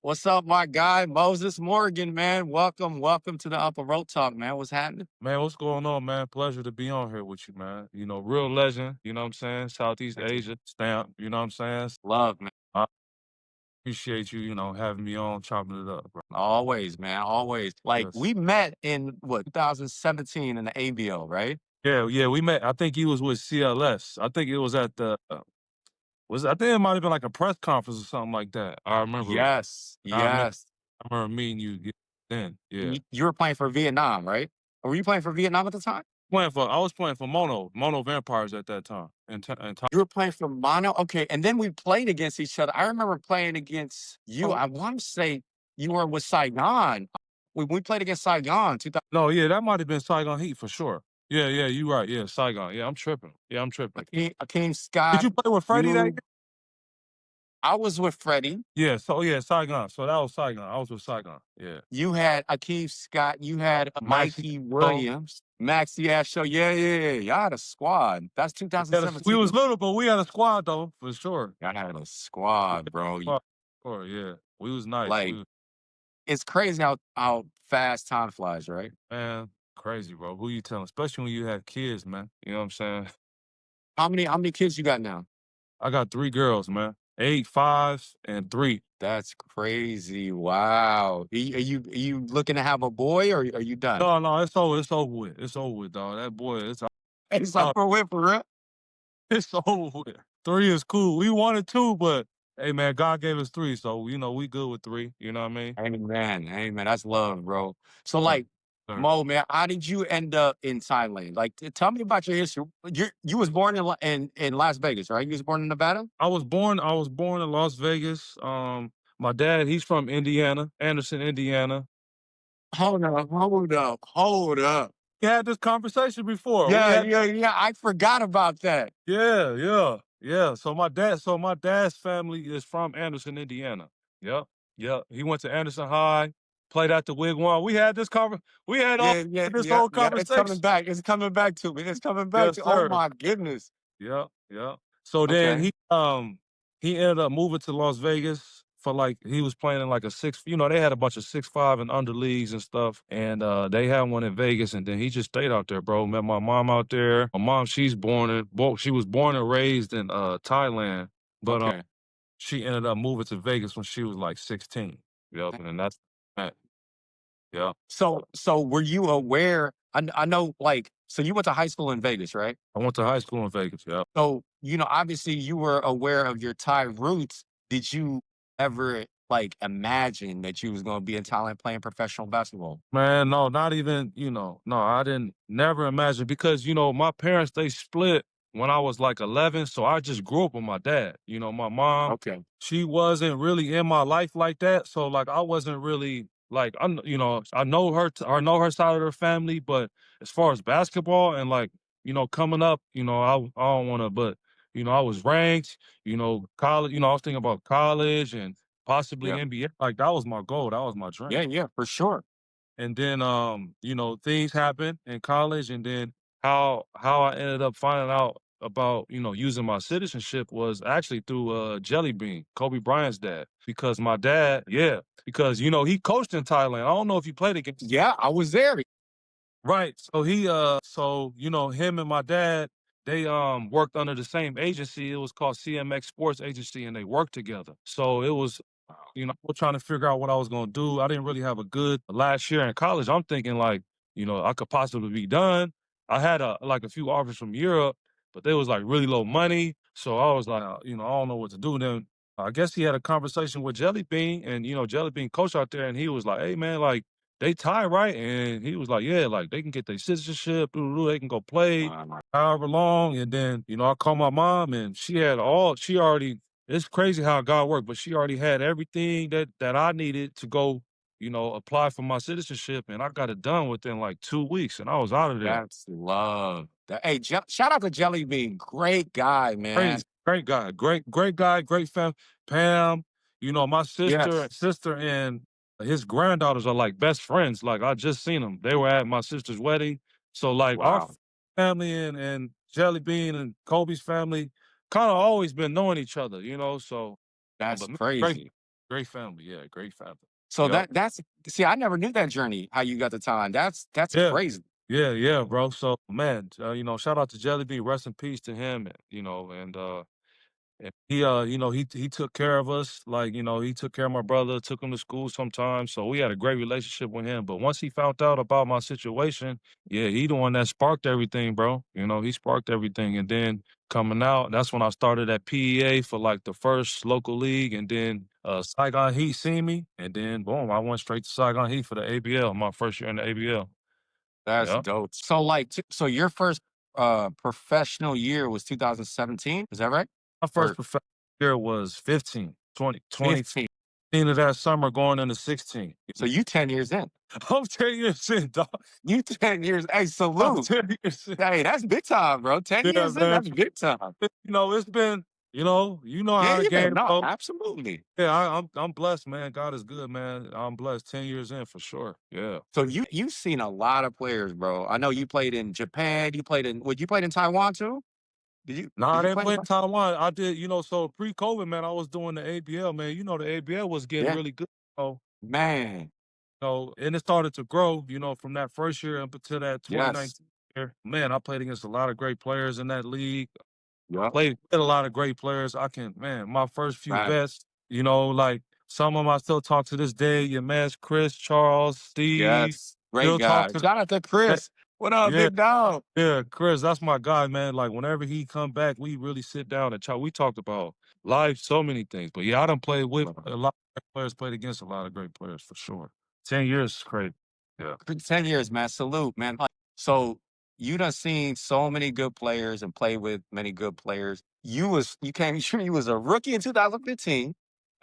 What's up, my guy, Moses Morgan, man? Welcome to the Upper Road Talk, man. What's happening? Man, what's going on, man? Pleasure to be on here with you, man. Real legend, you know what I'm saying? Southeast Asia stamp, you know what I'm saying? Love, man. I appreciate you, having me on, chopping it up, bro. Always, man. Always. Like Yes. we met in what 2017 in the ABO, right? Yeah, yeah, we met. I think he was with CLS. I think it was at I think it might have been like a press conference or something like that. Yes, I remember, yes. I remember meeting you then. Yeah. You were playing for Vietnam, right? Or were you playing for Vietnam at the time? I was playing for Mono Vampires at that time. And You were playing for Mono? Okay. And then we played against each other. I remember playing against you. I want to say you were with Saigon. We played against Saigon 2000. No, yeah, that might have been Saigon Heat for sure. Yeah, yeah, you right. Yeah, Saigon. Yeah, I'm tripping. Yeah, I'm tripping. Akeem Did Scott, you play with Freddie that year? you. I was with Freddie. Yeah, so yeah, Saigon. So that was Saigon. I was with Saigon. Yeah. You had Akeem Scott, you had Maxie. Mikey Oh, Williams, Maxie Show. Yeah. Y'all had a squad. That's we 2017. was little, but we had a squad though, for sure. Y'all had a squad, bro. Squad, for sure, yeah. We was nice. Like, it's crazy how fast time flies, right? Man, crazy, bro. Who you telling? Especially when you have kids, man. You know what I'm saying? How many kids you got now? I got 3 girls, man. 8, 5, and 3. That's crazy. Wow. Are you looking to have a boy or are you done? No, no, it's over. It's over with. It's over with, dog. That boy, It's uh, like for real. it's over with. 3 is cool. We wanted 2, but hey, man, God gave us 3, so we good with 3. You know what I mean? Amen. That's love, bro. So Sir, like, sir. Mo, man, how did you end up in Thailand? Like, tell me about your history. You was born in Las Vegas, right? You was born in Nevada. I was born in Las Vegas. My dad, he's from Indiana, Anderson, Indiana. Hold up. We had this conversation before. Yeah. I forgot about that. Yeah, yeah, yeah. So my dad's family is from Anderson, Indiana. Yep, yep. He went to Anderson High, played at the Wigwam. We had all this whole Yeah. It's coming conversation. back. It's coming back to me. It's coming back Yes, to. Oh sir. my goodness. Yep, yep. So then Okay. he ended up moving to Las Vegas for like he was playing in like a six, they had a bunch of 6'5" and under leagues and stuff. And they had one in Vegas and then he just stayed out there, bro. Met my mom out there. My mom, she was born and raised in Thailand, but Okay. she ended up moving to Vegas when she was like 16. Yep, and that's that. Yep. So were you aware? I know, like, so you went to high school in Vegas, right? I went to high school in Vegas. Yep. So, obviously you were aware of your Thai roots. Did you ever like imagine that you was going to be in Thailand playing professional basketball? Man, no, not even, no, I didn't never imagine because, my parents, they split when I was like 11. So I just grew up with my dad. My mom, Okay. she wasn't really in my life like that. So like, I wasn't really like, I know I know her side of her family, but as far as basketball and like, coming up, I don't want to, but, I was ranked, college, I was thinking about college and possibly Yeah. NBA. Like that was my goal. That was my dream. Yeah, for sure. And then things happened in college and then how I ended up finding out about, using my citizenship was actually through Jelly Bean, Kobe Bryant's dad. Because my dad, yeah, because he coached in Thailand. I don't know if you played against. Yeah, I was there. Right. So him and my dad, they worked under the same agency. It was called CMX Sports Agency and they worked together. So it was I was trying to figure out what I was gonna do. I didn't really have a good last year in college. I'm thinking like, I could possibly be done. I had a few offers from Europe, but they was like really low money. So I was like, I don't know what to do. Then I guess he had a conversation with Jelly Bean and Jelly Bean coach out there and he was like, hey man, like they tie right. And he was like, yeah, like they can get their citizenship, they can go play Wow. however long. And then, I called my mom and she already it's crazy how God worked, but she already had everything that I needed to go, apply for my citizenship, and I got it done within like 2 weeks, and I was out of there. That's love. Hey, shout out to Jelly Bean. Great guy, man. Crazy, great guy, great guy, great fam. Pam, my Yes. sister and his granddaughters are like best friends. Like I just seen them; they were at my sister's wedding. So like our Wow. family and Jelly Bean and Kobe's family kind of always been knowing each other, So, That's but man, great crazy. Great family, yeah, great family. So Yep. that's see, I never knew that journey, how you got to Thailand. That's Yeah. crazy. Yeah, bro. So, man, shout out to Jelly Bean, rest in peace to him, and he took care of us, like, he took care of my brother, took him to school sometimes, so we had a great relationship with him, but once he found out about my situation, yeah, he the one that sparked everything, bro. He sparked everything, and then coming out, that's when I started at PEA for, like, the first local league, and then, Saigon Heat seen me, and then boom, I went straight to Saigon Heat for the ABL, my first year in the ABL. That's Yeah. dope. So like so your first professional year was 2017, is that right? My first Or professional year was 15, 20 15. of that summer going into 16. So you 10 years in. I'm 10 years in, dog. You 10 years. Hey, I'm salute. 10 years in. Hey, that's big time, bro. 10 Yeah, years in, man. that's big time. It's been, Yeah, how the yeah. game No, go. absolutely. Yeah, I'm blessed, man. God is good, man. I'm blessed. 10 years in for sure. Yeah. So you've seen a lot of players, bro. I know you played in Japan. You played in Taiwan too? Nah, Did I you didn't play in play in Taiwan. I did, so pre-COVID, man, I was doing the ABL, man. The ABL was getting Yeah. really good. So, Man. and it started to grow, from that first year up until that Yes. 2019 year. Man, I played against a lot of great players in that league. Yep. Played with a lot of great players. My first few Right. vets, like some of them I still talk to this day. Your man, Chris, Charles, Steve, Yes. Great still talk guy. to Shout out to them. Chris. What up, Yeah, big dog? yeah, Chris, that's my guy, man. Like whenever he come back, we really sit down and talk. We talked about life, so many things. But yeah, I done played with a lot of great players, played against a lot of great players for sure. 10 years is crazy. Yeah. 10 years, man. Salute, man. So you done seen so many good players and played with many good players. You came you was a rookie in 2015,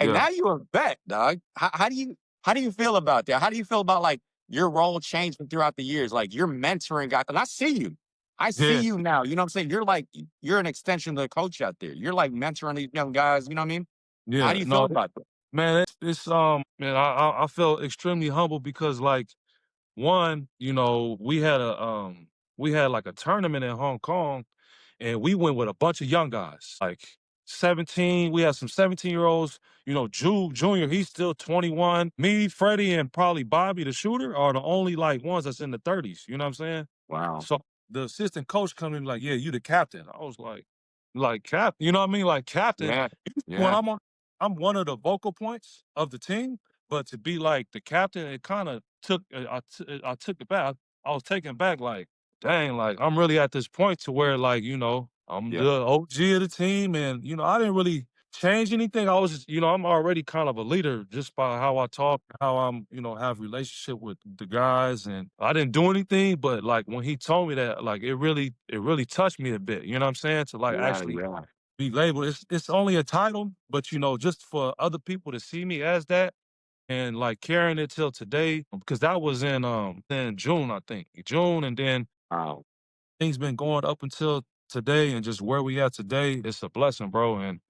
and Yeah. now you're a vet, dog. How do you feel about that? How do you feel about like your role changing throughout the years? Like you're mentoring guys, and I see you. I see Yeah. you now. You know what I'm saying? You're an extension of the coach out there. You're like mentoring these young guys. You know what I mean? How do Yeah. you feel No, about that? man, man, I felt extremely humble because like one, we had like a tournament in Hong Kong and we went with a bunch of young guys, like 17. We had some 17-year-olds, Junior, he's still 21. Me, Freddie, and probably Bobby the shooter are the only like ones that's in the 30s. You know what I'm saying? Wow. So the assistant coach come in like, yeah, you the captain. I was like captain, you know what I mean? Like captain. Yeah. When Yeah. I'm one of the vocal points of the team, but to be like the captain, it kind of took I took it back. I was taken back like, dang, like I'm really at this point to where like, I'm Yeah. the OG of the team and I didn't really change anything. I was just, I'm already kind of a leader just by how I talk, how I'm, have relationship with the guys and I didn't do anything, but like when he told me that, like it really touched me a bit, you know what I'm saying? To like Yeah. actually Yeah. be labeled. It's only a title, but just for other people to see me as that and like carrying it till today, because that was in June, I think. June, and then Wow. things been going up until today and just where we at today, it's a blessing, bro. And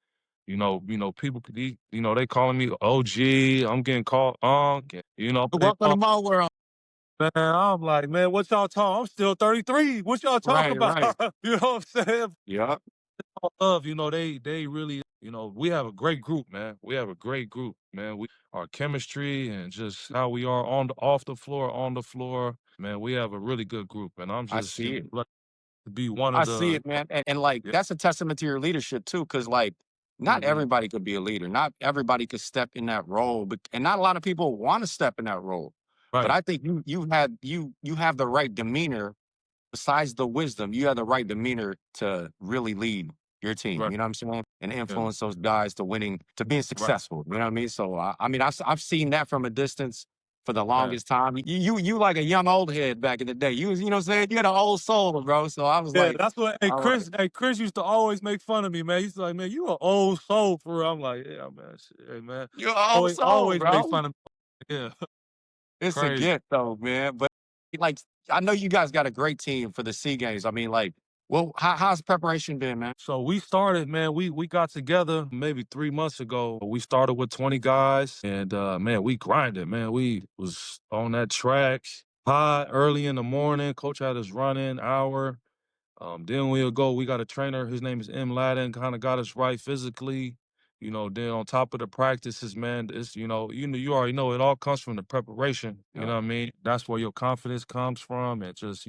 people could be, they calling me OG, I'm getting called Unc, and, they Welcome to call, my world. man, I'm like, man, what y'all talking? I'm still 33. What y'all talking Right, about? right. You know what I'm saying? Yep. Love, they really, we have a great group, man. We have a great group, man. Our chemistry and just how we are off the floor, on the floor, man. We have a really good group, and I'm I just, see it. blessed to be one I of see the. it, man. And like Yeah. that's a testament to your leadership too, because like not Hmm. everybody could be a leader. Not everybody could step in that role, but and not a lot of people want to step in that role. But Right, I think you have the right demeanor. Besides the wisdom, you have the right demeanor to really lead your team. right, You know what I'm saying? And yeah, influence those guys to winning, to being right, successful. You know what I mean? So I mean, I've seen that from a distance for the man. longest time. You like a young old head back in the day. You know what I'm saying? You had an old soul, bro. So I was Yeah, like, that's what. Hey, all right, Chris used to always make fun of me, man. He's like, man, you an old soul for real. I'm like, yeah, man. Shit, hey, man. you're an old soul, Always make bro. fun of me. Yeah, It's a crazy. gift though, man. But like, I know you guys got a great team for the Sea Games. I mean, like, well, how's preparation been, man? So we started, man. We got together maybe 3 months ago. We started with 20 guys, and man, we grinded, man. We was on that track hot early in the morning. Coach had us running hour. Then we'll go. We got a trainer. His name is M. Ladden. Kind of got us right physically. Then on top of the practices, man, it's you already know it all comes from the preparation. You Yeah. know what I mean? That's where your confidence comes from, and just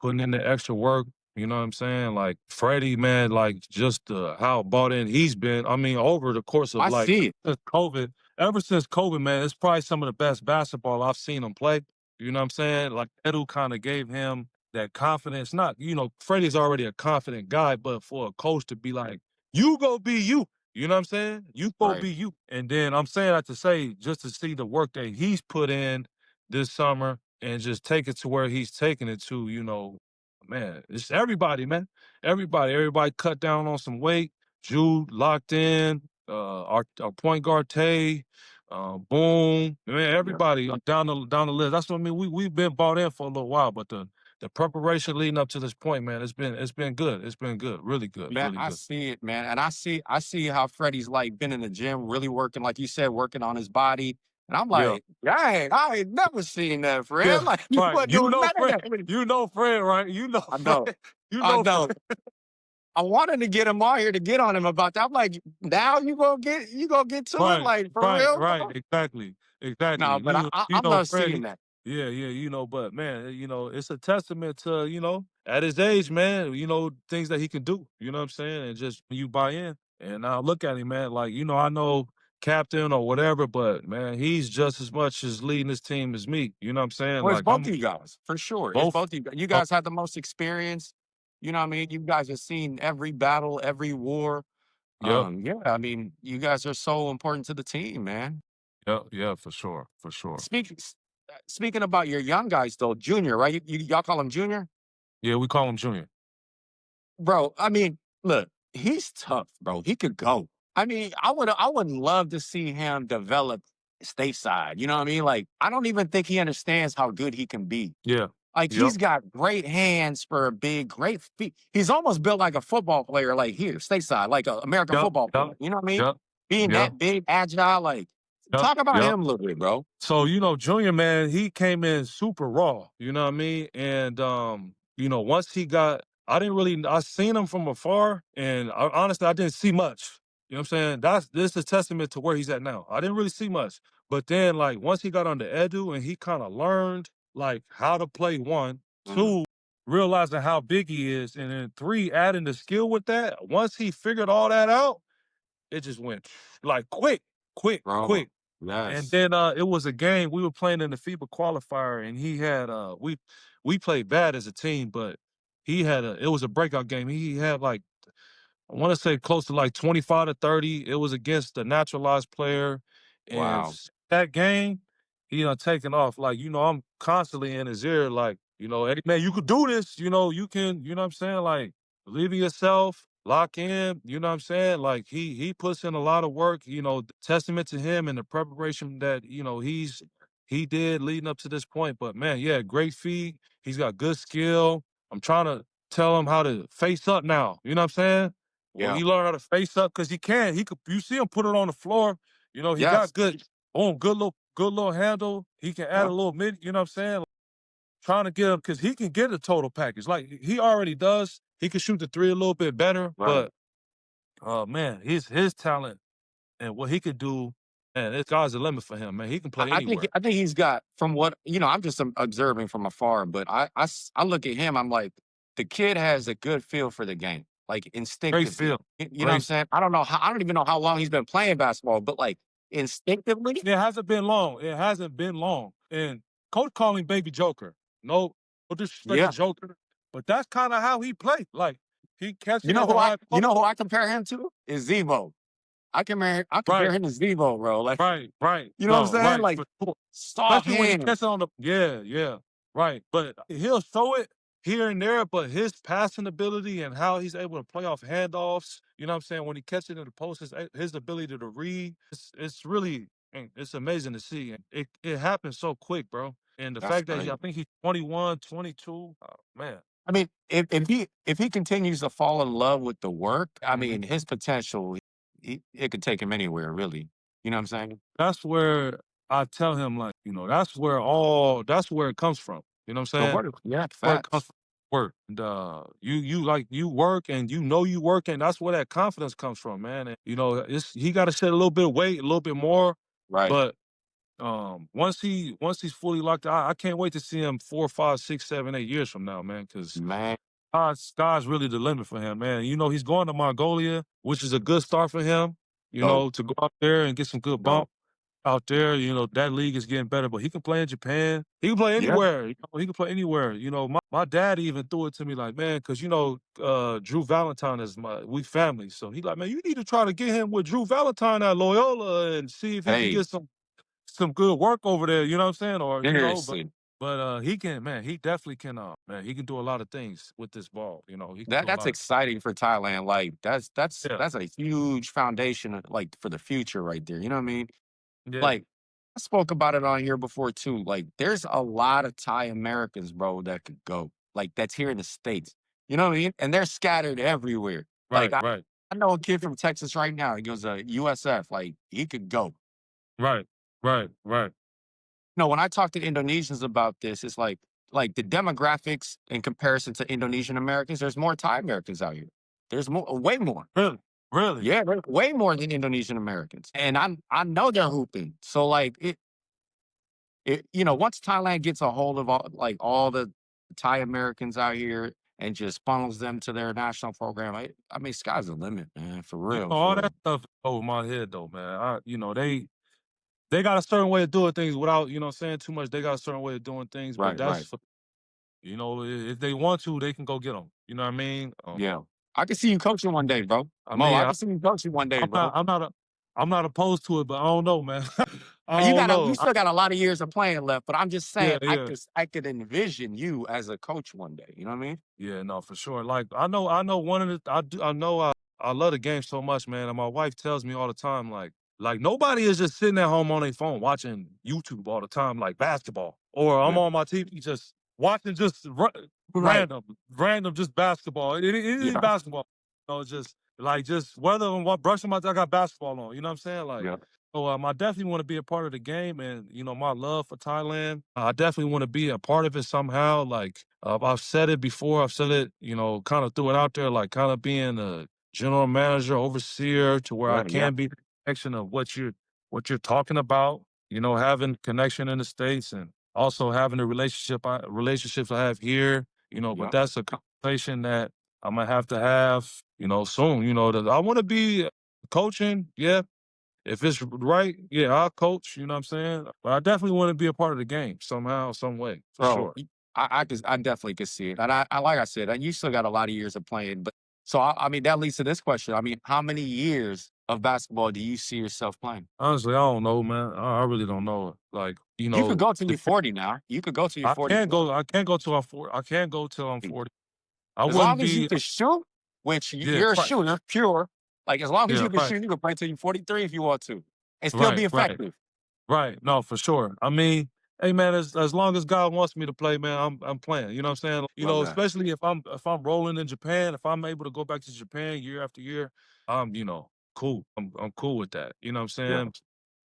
putting in the extra work. You know what I'm saying? Like Freddie, man, like just how bought in he's been. I mean, over the course of I like see it. since COVID, ever since COVID, man, it's probably some of the best basketball I've seen him play. You know what I'm saying? Like Edu kind of gave him that confidence. Not, Freddie's already a confident guy, but for a coach to be like, you go be you. You know what I'm saying? You go Right. be you. And then I'm saying that to say, just to see the work that he's put in this summer and just take it to where he's taking it to, man, it's everybody, man. Everybody cut down on some weight. Jude locked in. Our point guard Tay, Boom, man, Yeah. everybody down the list. That's what I mean. We've been bought in for a little while, but the preparation leading up to this point, man, it's been good. It's been good, really good, Man, really I good. see it, man. And I see how Freddie's like been in the gym, really working, like you said, working on his body. And I'm Yeah, like, I ain't never seen that, yeah, friend. Like you right. wasn't doing none of Fred. that. Fred, right? I know. Fred. You I know Fred. know. I wanted to get him on here to get on him about that. I'm like, now you gonna get to it, Right, like for right, real, right. bro? Exactly, exactly. No, but I You know, love Freddie. seeing that. Yeah, yeah. But man, it's a testament to at his age, man. Things that he can do. You know what I'm saying? And just you buy in. And now look at him, man. Like I know captain or whatever, but man, he's just as much as leading his team as me. You know what I'm saying? Well, it's Like both of I'm you guys, for sure. It's both. both of you. You Oh, guys have the most experience. You know what I mean? You guys have seen every battle, every war. yep, Yeah, I mean, you guys are so important to the team, man. yep, yeah, for sure, for sure. Speaking about your young guys though, Junior, right? Y'all call him Junior? Yeah, we call him Junior. Bro, I mean, look, he's tough, bro. He could go. I mean, I would love to see him develop stateside. You know what I mean? Like, I don't even think he understands how good he can be. Yeah, Like, yep, he's got great hands for a big, great feet. He's almost built like a football player, like here, stateside, like an American yep, football yep, player. You know what I mean? yep, Being yep, that big, agile, like, yep, talk about yep. him a little bit, bro. So, Junior, man, he came in super raw, you know what I mean? And once he got I seen him from afar and honestly I didn't see much. You know what I'm saying? This is a testament to where he's at now. I didn't really see much. But then like once he got under Edu and he kind of learned like how to play one, Mm, two, realizing how big he is, and then three, adding the skill with that. Once he figured all that out, it just went like quick, quick, bro, quick. And yes. then it was a game we were playing in the FIBA qualifier, and he had we played bad as a team, but it was a breakout game. He had like I want to say close to like 25 to 30. It was against the naturalized player. And Wow. that game, he done taken off. Like, I'm constantly in his ear, like, hey man, you could do this, you can, you know what I'm saying? Like, believe in yourself, lock in, you know what I'm saying? Like he puts in a lot of work, testament to him and the preparation that, he did leading up to this point. But man, yeah, great feet. He's got good skill. I'm trying to tell him how to face up now. You know what I'm saying? When Yeah. he learn how to face up, because he could you see him put it on the floor. He Yes. got good, boom, good little handle. He can add Yeah. a little mid, you know what I'm saying? Trying to get him because he can get a total package. Like he already does. He can shoot the three a little bit better, Right. but man, his talent and what he could do, man, this guy's the limit for him, man. He can I play I think anywhere. I think he's got from what I'm just observing from afar, but I look at him, I'm like, the kid has a good feel for the game, like Great instinctively. feel. You know what I'm Great. saying? I don't even know how long he's been playing basketball, but like instinctively, It hasn't been long. It hasn't been long. And coach called him Baby Joker. No disrespect to yeah. Joker, but that's kind of how he played. Like he catch You it know in the who I high you post. know who I compare him to? Is Zebo. I compare Right, him to Zebo, bro. Like, right, right. you know what I'm No, saying? right, Like for sure. soft Especially when he catches hands. it on the yeah, yeah, right. But he'll show it here and there, but his passing ability and how he's able to play off handoffs, you know what I'm saying? When he catches it in the post, his ability to read, it's really it's amazing to see. And it happens so quick, bro. And the That's fact that great. I think he's 21, 22, oh, man. I mean, if he continues to fall in love with the work, I Mhm. mean, his potential, it could take him anywhere, really. You know what I'm saying? That's where I tell him, like, that's where it comes from. You know what I'm The saying? work, yeah, Where it comes facts. from. work. And you like you work and you work, and that's where that confidence comes from, man. And it's he got to shed a little bit of weight, a little bit more, Right. but once he's fully locked, I can't wait to see him 4, 5, 6, 7, 8 years from now, man. Because Man. sky's really the limit for him, man. He's going to Mongolia, which is a good start for him. Dope. To go out there and get some good Dope. bump out there. That league is getting better, but he can play in Japan. He can play Yeah. anywhere. He can play anywhere. My dad even threw it to me like, man, because Drew Valentine is we family, so he like, man, you need to try to get him with Drew Valentine at Loyola and see if he can Hey, get some good work over there. You know what I'm saying? Or but seriously. he can, man. He definitely can. Man, he can do a lot of things with this ball. He can do a That's lot of. exciting for Thailand. Like Yeah, that's a huge foundation like for the future right there. You know what I mean? yeah. Like I spoke about it on here before too. Like there's a lot of Thai Americans, bro, that could go. Like that's here in the States. You know what I mean? And they're scattered everywhere. Like Right, right, I know a kid from Texas right now. He goes to USF. Like he could go. right, right, right. No, when I talk to Indonesians about this, it's like the demographics in comparison to Indonesian Americans, there's more Thai Americans out here. There's more, way more. Really, really. Yeah, way more than Indonesian Americans. And I know they're hooping. So like once Thailand gets a hold of all the Thai Americans out here and just funnels them to their national program, I mean, sky's the limit, man, for real, All for that real. stuff is over my head though, man. They got a certain way of doing things without, saying too much. They got a certain way of doing things, but Right, that's right. for, if they want to, they can go get them. You know what I mean? Yeah. I can see you coaching one day, bro. I Mo, mean, I can see you coaching one day, I'm not, bro. I'm not, I'm not opposed to it, but I don't know, man. I You don't got you know. still got a lot of years of playing left, but I'm just Yeah, saying yeah. I could envision you as a coach one day. You know what I mean? Yeah, no, for sure. Like I know one of the I know I love the game so much, man. And my wife tells me all the time, like nobody is just sitting at home on their phone watching YouTube all the time, like basketball. Or I'm Yeah. on my TV just watching just Right. random just basketball. Any Yeah. basketball. Just whether I'm brushing my teeth, I got basketball on. You know what I'm saying? Yeah. I definitely want to be a part of the game, and my love for Thailand. I definitely want to be a part of it somehow. Like I've said it before. I've said it, kind of threw it out there, like kind of being a general manager, overseer, to where I Right. Yeah. can be the connection of what you're talking about. Having connection in the states and also having the relationships I have here. But Yeah. that's a conversation that I'm gonna have to have, soon. That I want to be coaching. Yeah, if it's right, yeah, I'll coach, you know what I'm saying? But I definitely want to be a part of the game somehow, some way, for Bro, sure. I definitely could see it. And I like I said, and you still got a lot of years of playing. But so I mean that leads to this question. I mean, how many years of basketball do you see yourself playing? Honestly, I don't know, man. I really don't know. Like, You could go till you're the, 40 now. You could go till you're 40 plus. I can't go till I'm 40. I can't go till I'm 40. I As wouldn't long as you be, can shoot, which yeah, you're a right. shooter, pure. Like as long as Yeah, you can right, shoot, you can play till you're 43 if you want to, and still right, be right. effective. Right. No, for sure. I mean, hey man, as long as God wants me to play, man, I'm playing. You know what I'm saying? Love that. Especially if I'm rolling in Japan, if I'm able to go back to Japan year after year, I'm, cool. I'm cool with that. You know what I'm Yeah. saying?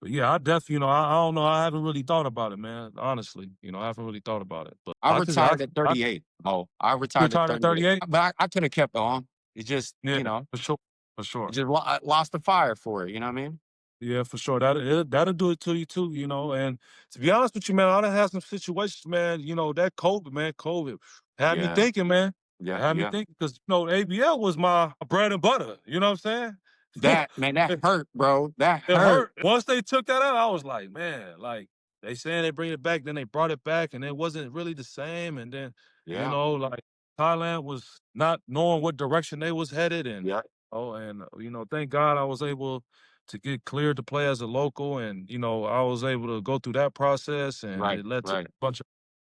But yeah, I definitely, I don't know. I haven't really thought about it, man. Honestly, I haven't really thought about it. But I retired at I 38. Oh, I retired at retired at 38. 38. But I could have kept on. It just, Yeah, for sure, for I sure. just I lost the fire for it. You know what I mean? Yeah, for sure. That'll do it to you too, And to be honest with you, man, I done had some situations, man. That COVID had me Yeah. thinking, man. It Yeah. had me Yeah. thinking because ABL was my bread and butter. You know what I'm saying? That man, that hurt, bro. That It hurt. hurt. Once they took that out, I was like, man, like they saying they bring it back, then they brought it back, and it wasn't really the same. And then, Yeah. like Thailand was not knowing what direction they was headed, and Yeah. thank God I was able to get cleared to play as a local, and I was able to go through that process, and Right. it led to a Right. bunch of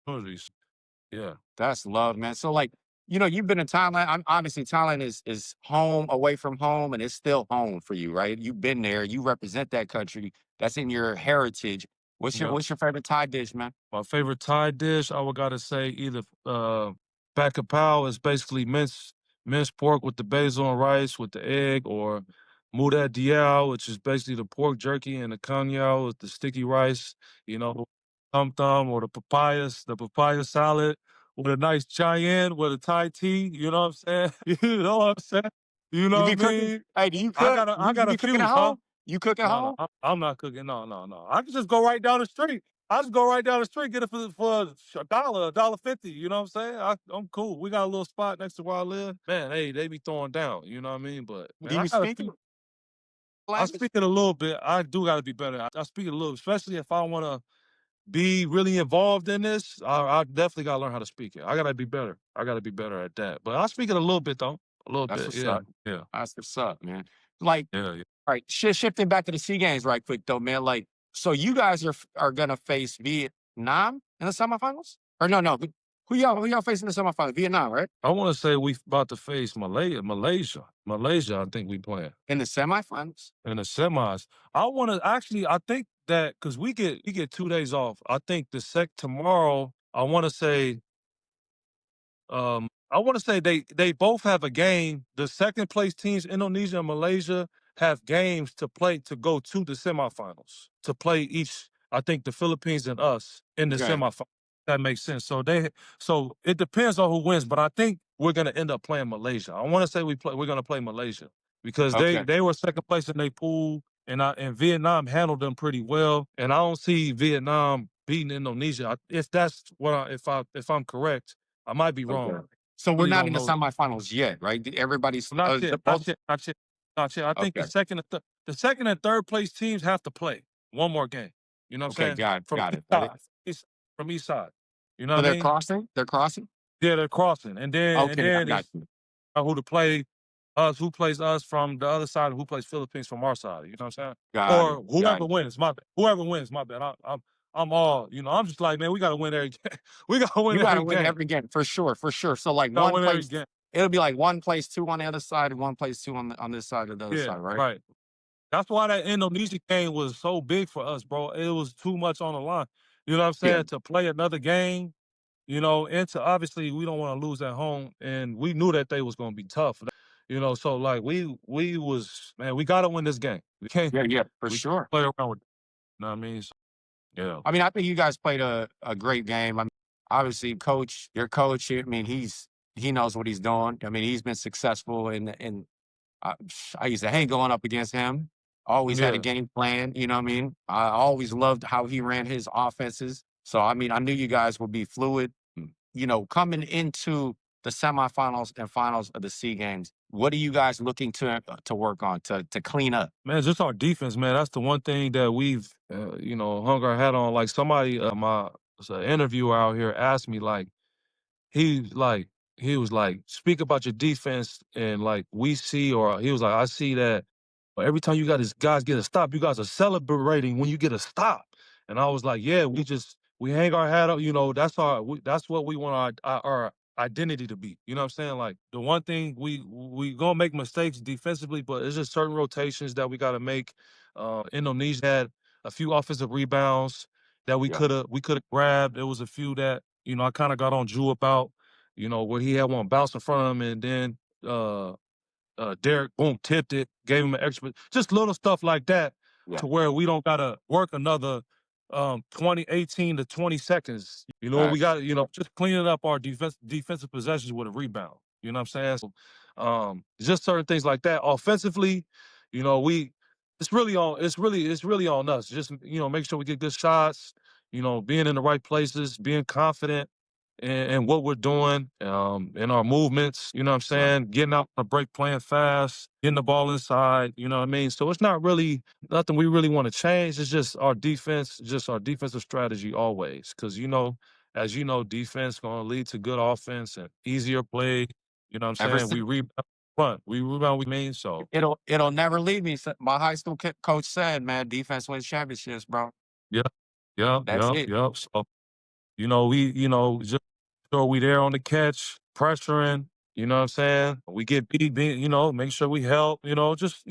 opportunities. Yeah, That's love, man. So like, you've been in Thailand. Obviously Thailand is home away from home, and it's still home for you, right? You've been there. You represent that country. That's in your heritage. yeah. What's your favorite Thai dish, man? My favorite Thai dish, I would gotta say either Bak Kapow is basically minced pork with the basil and rice with the egg, or Muda Diao, which is basically the pork jerky and the kanyao with the sticky rice, you know, thum thum, or the papaya salad, with a nice Cheyenne with a Thai tea. You know what I'm saying? You know what I'm saying? You You know be what I cooking? mean? Hey, do you I cook? got a I You got a be cooking at few, huh? home? You cook at No, no, home? I'm not cooking. No, no, no. I can just go right down the street. I just go right down the street, get it for $1.50. You know what I'm saying? I'm cool. We got a little spot next to where I live. Man, hey, they be throwing down. You know what I mean? But man, Do I you got a speak few. I language? speak it a little bit. I do got to be better. I speak it a little, especially if I want to be really involved in this. I definitely got to learn how to speak it. I got to be better. I got to be better at that. But I speak it a little bit though. A little That's bit. what's Yeah. up. Yeah. That's what's up, man. Like, Yeah. Yeah. all right, shifting back to the Sea Games right quick though, man. Like, so you guys are gonna face Vietnam in the semifinals? Or no, who y'all facing in the semifinals? Vietnam, right? I want to say we about to face Malaysia. I think we playing In the semifinals? in the semis. I want to actually. I think that because we get 2 days off. I think the sec tomorrow. I want to say they both have a game. The second place teams, Indonesia and Malaysia, have games to play to go to the semifinals to play each. I think the Philippines and us in the Okay. semifinals. That makes sense. So it depends on who wins, but I think we're gonna end up playing Malaysia. I want to say we're gonna play Malaysia because they Okay. they were second place in their pool, and Vietnam handled them pretty well, and I don't see Vietnam beating Indonesia. If that's what if I'm correct. I might be Okay. wrong. So we're Really not don't in the know. semifinals yet, right? Everybody's Not the yet, not both. yet, not yet, not yet. I think Okay. the second and third place teams have to play one more game. You know what I'm Okay, saying? From got each it. side, from each side. You know So what I they're mean? crossing? They're crossing? Yeah, they're crossing, and Okay, I then got it's you. who to play us, who plays us from the other side, and who plays Philippines from our side. You know what I'm saying? Got it. Or Got whoever it. wins, my bad. Whoever wins, my bad. I'm all, I'm just like, man, we gotta win every game. We gotta win You gotta every win game. every game for sure, for sure. So like Gotta one win every place, game. it'll be like one place two on the other side and one place two on this side of the other Yeah, side, right? right. That's why that Indonesia game was so big for us, bro. It was too much on the line. You know what I'm Yeah. saying? To play another game, and to obviously we don't want to lose at home, and we knew that they was gonna be tough. So like we was man, we gotta win this game. Yeah, yeah, for We can't sure. play around with. You know what I mean? So, yeah. I mean, I think you guys played a great game. I mean, obviously, your coach, I mean, he knows what he's doing. I mean, he's been successful in I, I used to hate going up against him. Always had a Yeah. game plan. You know what I mean? I always loved how he ran his offenses. So I mean, I knew you guys would be fluid. Coming into the semifinals and finals of the Sea Games, what are you guys looking to work on to clean up? Man, just our defense, man. That's the one thing that we've hung our hat on. Like somebody my interviewer out here asked me like he like he was like, speak about your defense and like we see, or he was like, I see that every time you guys get a stop, you guys are celebrating when you get a stop. And I was like, yeah, we hang our hat up, that's what we want our identity to be. You know what I'm saying? Like the one thing we gonna make mistakes defensively, but it's just certain rotations that we gotta make. Indonesia had a few offensive rebounds that we Yeah, could have grabbed. There was a few that, I kind of got on Drew about, where he had one bounce in front of him, and then Derek, boom, tipped it, gave him an extra, just little stuff like that, yeah, to where we don't gotta work another 18 to 20 seconds. We facts. got, just cleaning up our defensive possessions with a rebound. You know what I'm saying? So, just certain things like that. Offensively, we it's really on us. Just make sure we get good shots. Being in the right places, being confident in what we're doing, in our movements, you know what I'm Right. saying? Getting out on the break, playing fast, getting the ball inside, you know what I mean? So it's not really nothing we really want to change. It's just our defense, just our defensive strategy always. Cause as you know, defense gonna lead to good offense and easier play. You know what I'm Ever saying? We since rebound front. We rebound, we mean so. it'll never leave me. My high school coach said, "Man, defense wins championships, bro." Yeah. Yeah, That's yeah, it. yeah. So just sure we there on the catch, pressuring, you know what I'm saying? We get beat, make sure we help, just,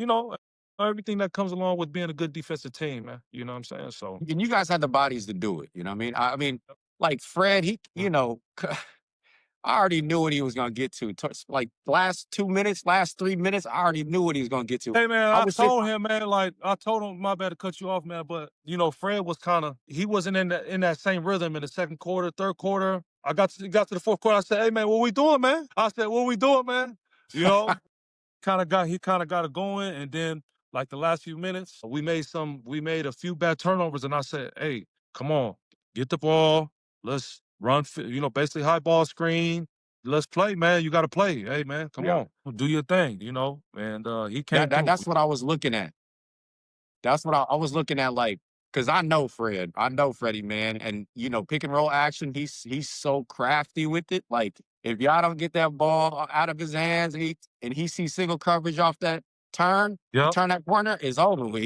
everything that comes along with being a good defensive team, man. You know what I'm saying? So, And you guys had the bodies to do it. You know what I mean? I mean, like Fred, I already knew what he was gonna get to. Like last 2 minutes, last 3 minutes, I already knew what he was gonna get to. hey, man, I I was sitting. told him, man, like, I told him, my bad to cut you off, man, but, Fred was he wasn't in that same rhythm in the second quarter, third quarter. got to the fourth quarter. I said, "Hey man, what we doing, man?" I said, "What we doing, man?" You know, he kind of got it going, and then like the last few minutes, we made a few bad turnovers, and I said, "Hey, come on, get the ball, let's run, basically high ball screen, let's play, man. You got to play, hey man, come Yeah. on, do your thing, you know." And he came That through. that's what I was looking at. That's what I was looking at, like, because I know Fred. I know Freddie, man. And pick and roll action, he's so crafty with it. Like, if y'all don't get that ball out of his hands and he sees single coverage off that Yep. turn that corner, it's over with.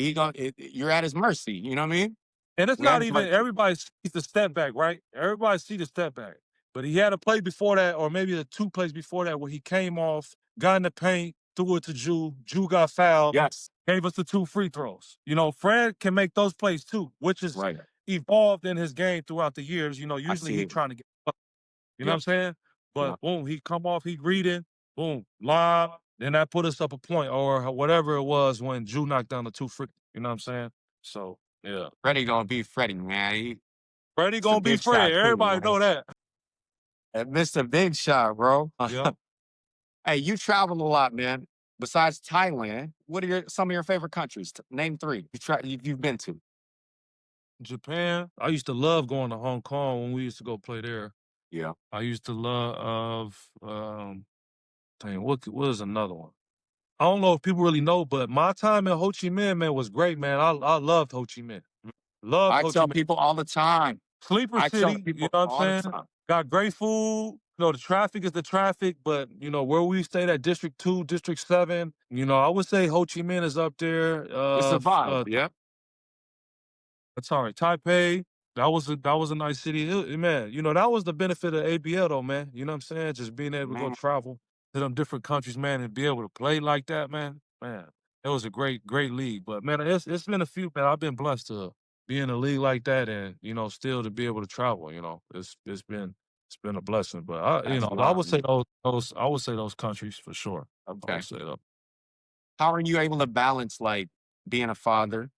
You're at his mercy. You know what I mean? And it's You're at not his even mercy. everybody sees the step back, right? Everybody see the step back. But he had a play before that, or maybe the two plays before that, where he came off, got in the paint, threw it to Jew. Jew got fouled, Yes. gave us the 2 free throws. Fred can make those plays too, which is Right. evolved in his game throughout the years. I Usually see he it. trying to get up, you know what Yeah. I'm saying? Yeah. But boom, he come off, he reading, boom, lob, then that put us up a point or whatever it was when Jew knocked down the 2 free, you know what I'm saying? So yeah. Freddie gonna be Freddie, man. Freddie It's a gonna be big Fred. shot too, Everybody man. know that. And Mr. Big Shot, bro. Yep. Hey, you travel a lot, man. Besides Thailand, what are some of your favorite countries? Name three you've been to. Japan. I used to love going to Hong Kong when we used to go play there. Yeah. I used to love dang, what is another one? I don't know if people really know, but my time in Ho Chi Minh, man, was great, man. I loved Ho Chi Minh. Loved I Ho Chi tell Minh. people all the time. Sleeper I tell city, you people know what I'm all the saying? time. Got great food. The traffic is the traffic, but where we stayed at District 2, District 7, I would say Ho Chi Minh is up there. It's a vibe. Yeah. Sorry, Taipei. That was a nice city, man. That was the benefit of ABL, though, man. You know what I'm saying? Just being able to go Man, travel to them different countries, man, and be able to play like that, man. Man, it was a great, great league. But man, it's been a few, man. I've been blessed to be in a league like that, and still to be able to travel. It's been a blessing. But that's I love, would say man. those countries for sure. I Okay. would say those. How are you able to balance like being a father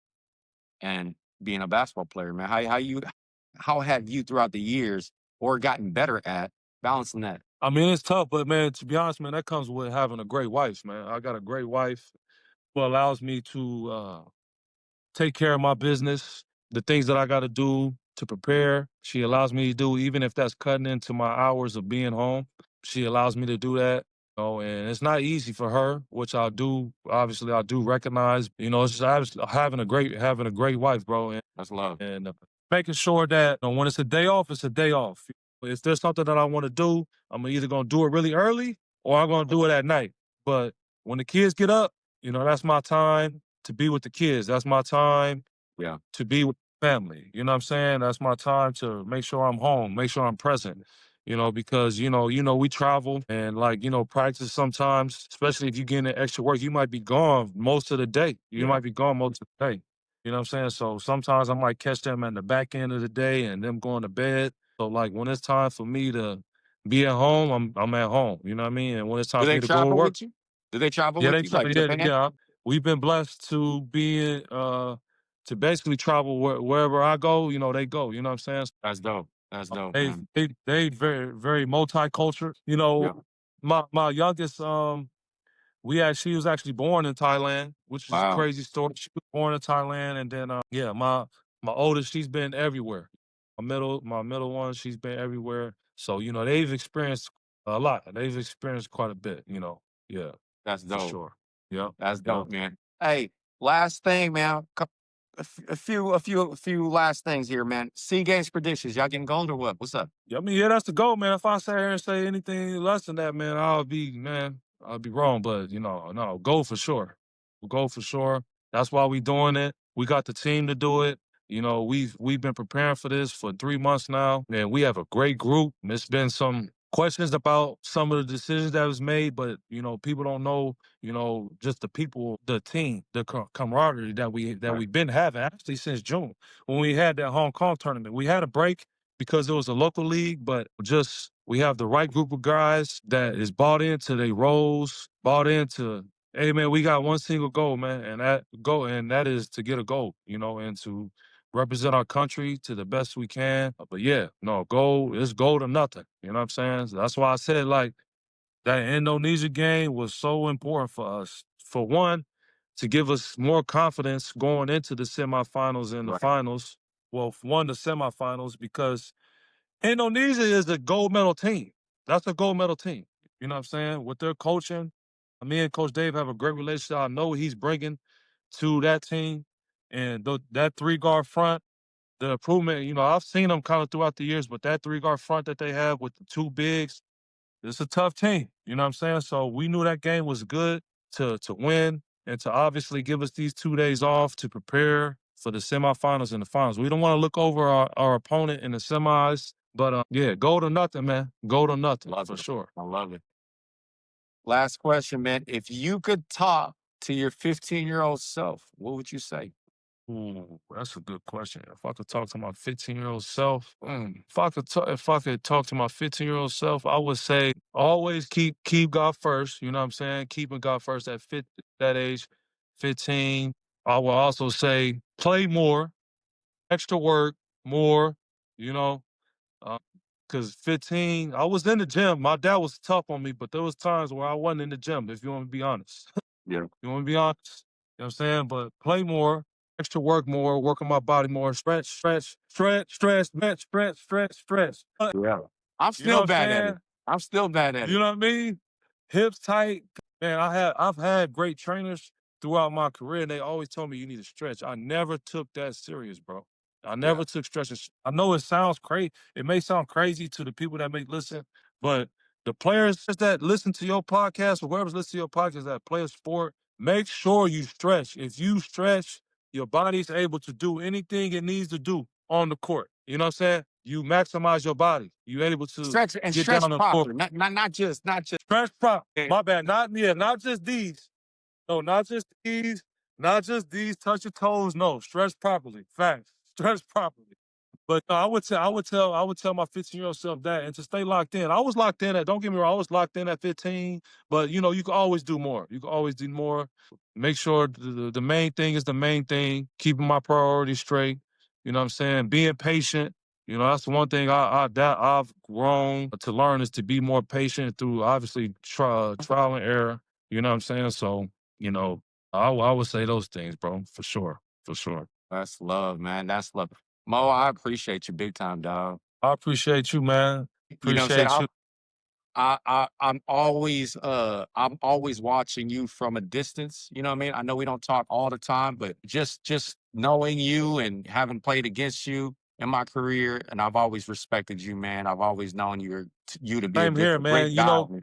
and being a basketball player, man? How have you throughout the years or gotten better at balancing that? I mean, it's tough, but man, to be honest, man, that comes with having a great wife, man. I got a great wife who allows me to take care of my business, the things that I got to do to prepare. She allows me to do, even if that's cutting into my hours of being home. She allows me to do that. And it's not easy for her, which I do. Obviously, I do recognize. It's just having a great wife, bro, That's love. and making sure that when it's a day off, it's a day off. If there's something that I want to do, I'm either gonna do it really early or I'm gonna do it at night. But when the kids get up, that's my time to be with the kids. That's my time Yeah. to be with family. You know what I'm saying? That's my time to make sure I'm home, make sure I'm present. Because we travel and practice sometimes, especially if you get in extra work, you might be gone most of the day. You Yeah. might be gone most of the day. You know what I'm saying? So sometimes I might catch them at the back end of the day and them going to bed. So like when it's time for me to be at home, I'm at home. You know what I mean? And when it's time Do for they me to go to travel work, with you? Do they travel yeah, with you? Like Japan? yeah. We've been blessed to be to basically travel wherever I go, they go. You know what I'm saying? That's dope. That's dope, They man. they very very multicultural. Yeah. My youngest she was actually born in Thailand, which is a Wow. crazy story. She was born in Thailand, and then yeah, my oldest, she's been everywhere. My middle one, she's been everywhere. So they've experienced a lot. They've experienced quite a bit. Yeah, That's for dope. sure. Yep, That's yep. dope, man. Hey, last thing, man. A few last things here, man. Sea Games predictions. Y'all getting gold or what? What's up? Yeah, I mean, yeah, that's the goal, man. If I sit here and say anything less than that, man, I'll be wrong. But no, go for sure. We'll go for sure. That's why we doing it. We got the team to do it. We've been preparing for this for 3 months now, and we have a great group. There's been some questions about some of the decisions that was made, but people don't know. Just the people, the team, the camaraderie Right. we've been having actually since June when we had that Hong Kong tournament. We had a break because it was a local league, but just we have the right group of guys that is bought into their roles, bought into, hey man, we got one single goal, man, and that is to get a goal, and to represent our country to the best we can. But yeah, no, gold is gold or nothing. You know what I'm saying? So that's why I said like that Indonesia game was so important for us. For one, to give us more confidence going into the semifinals and the Right. finals. Well, for one, the semifinals, because Indonesia is a gold medal team. That's a gold medal team. You know what I'm saying? With their coaching, me and Coach Dave have a great relationship. I know what he's bringing to that team. And that three guard front, the improvement, I've seen them kind of throughout the years, but that three guard front that they have with the two bigs, it's a tough team. You know what I'm saying? So we knew that game was good to win and to obviously give us these 2 days off to prepare for the semifinals and the finals. We don't want to look over our opponent in the semis, but yeah, gold or nothing, man. Gold or nothing Love for it. sure. I love it. Last question, man. If you could talk to your 15-year-old self, what would you say? Ooh, that's a good question. If I could talk to my 15-year-old self, if I could talk to my 15-year-old self, I would say always keep God first. You know what I'm saying? Keeping God first at that age, 15. I will also say play more, extra work, more. You know, because 15, I was in the gym. My dad was tough on me, but there was times where I wasn't in the gym. If you want to be honest. Yeah. You want to be honest? You know what I'm saying? But play more, extra work more, work on my body more, stretch, stretch. Yeah. I'm You know still what I'm bad at it. saying? I'm still bad at You it. know what I mean? Hips tight. Man, I've had great trainers throughout my career, and they always told me you need to stretch. I never took that serious, bro. I Yeah. never took stretches. I know it sounds crazy. It may sound crazy to the people that may listen, but the players that listen to your podcast or whoever's listening to your podcast that play a sport, make sure you stretch. If you stretch, your body's able to do anything it needs to do on the court. You know what I'm saying? You maximize your body. You're able to Stretch and get down stretch on the floor. proper. Not just Stretch prop. eh, My bad. Not just these. No, not just these. Not just these. Touch your toes. No, stretch properly. Facts. Stretch properly. But no, I would tell my 15-year-old self that and to stay locked in. I was locked in don't get me wrong, I was locked in at 15, but you can always do more. You can always do more. Make sure the main thing is the main thing, keeping my priorities straight. You know what I'm saying? Being patient. That's the one thing that I've grown to learn is to be more patient through obviously trial and error. You know what I'm saying? So, you know, I would say those things, bro, for sure. For sure. that's love, man. That's love. Mo, I appreciate you big time, dog. I appreciate you, man. You know what I'm saying? Appreciate you. I'm always watching you from a distance. You know what I mean? I know we don't talk all the time, but just knowing you and having played against you in my career, and I've always respected you, man. I've always known you to be a Same good, here, a man. great guy. Man.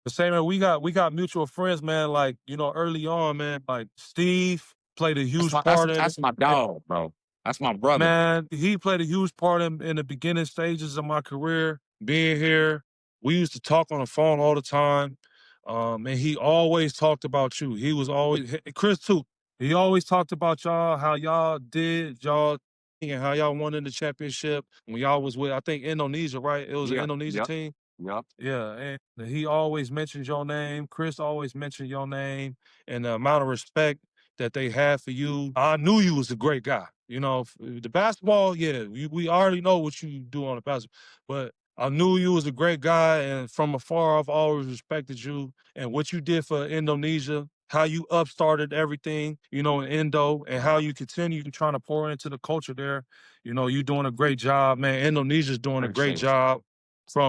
The same way we got mutual friends, man. Like, early on, man, like Steve played a That's huge my that's part in that's my it. dog, bro. That's my brother. Man, he played a huge part in the beginning stages of my career. Being here, we used to talk on the phone all the time. And he always talked about you. He was always Chris too. He always talked about y'all, how y'all did y'all and how y'all won in the championship when y'all was with I think Indonesia, right? It was an Yeah, Indonesia yep, team. yep. Yeah, and he always mentions your name. Chris always mentioned your name and the amount of respect that they had for you. I knew you was a great guy. The basketball, yeah, we already know what you do on the basketball, but I knew you was a great guy, and from afar, I've always respected you and what you did for Indonesia, how you upstarted everything, in Indo, and how Yeah, you continue to trying to pour into the culture there. You doing a great job, man. Indonesia's doing a great appreciate you. job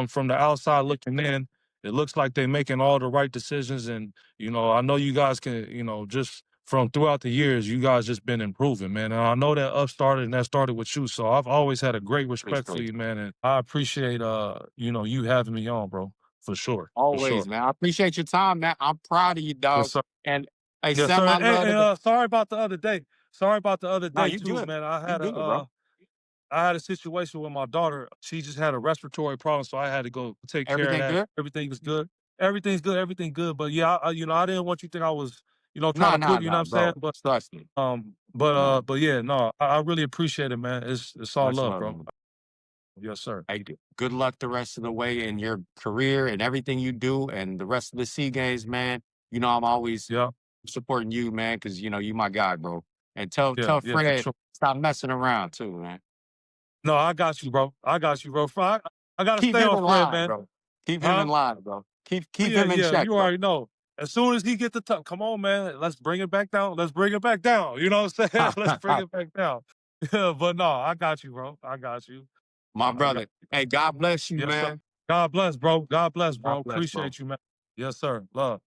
from the outside looking in. It looks like they're making all the right decisions, and I know you guys can, just from throughout the years, you guys just been improving, man. And I know that started and that started with you, so I've always had a great respect for Appreciate you, you. man, and I appreciate you having me on, bro, for sure, for Always, sure. man. I appreciate your time, man. I'm proud of you, Yes, dog. sir. And hey, Yes, send sir. my And, love to and the. sorry about the other day. Sorry about the other No, day you too, good. man. You good, bro. I had a situation with my daughter. She just had a respiratory problem, so I had to go take care of Everything that. good? Everything was good. Everything's good. Everything good. But yeah, I didn't want you to think I was, trying Nah, to nah, quit. You know what nah, I'm saying? bro. Trust me. No, But yeah, no, I really appreciate it, man. It's all much love, love, bro. man. Yes, sir. Hey, good luck the rest of the way in your career and everything you do, and the rest of the Sea Games, man. I'm always Yeah. supporting you, man, because you my guy, bro. And tell Yeah, for Fred sure. stop messing around too, man. No, I got you, bro. I got you, bro. I gotta Keep stay him on in Fred, line, man. bro. Keep him in Huh? line, bro. Keep Yeah, him in yeah. check, You bro. already know. As soon as he get the top, come on, man. Let's bring it back down. Let's bring it back down. You know what I'm saying? Let's bring it back down. Yeah, but no, I got you, bro. I got you. My I got brother. Hey, God bless you, Yes, sir. man. God bless, bro. God bless, God bro. bless, bro. Appreciate you, man. Yes, sir. Love.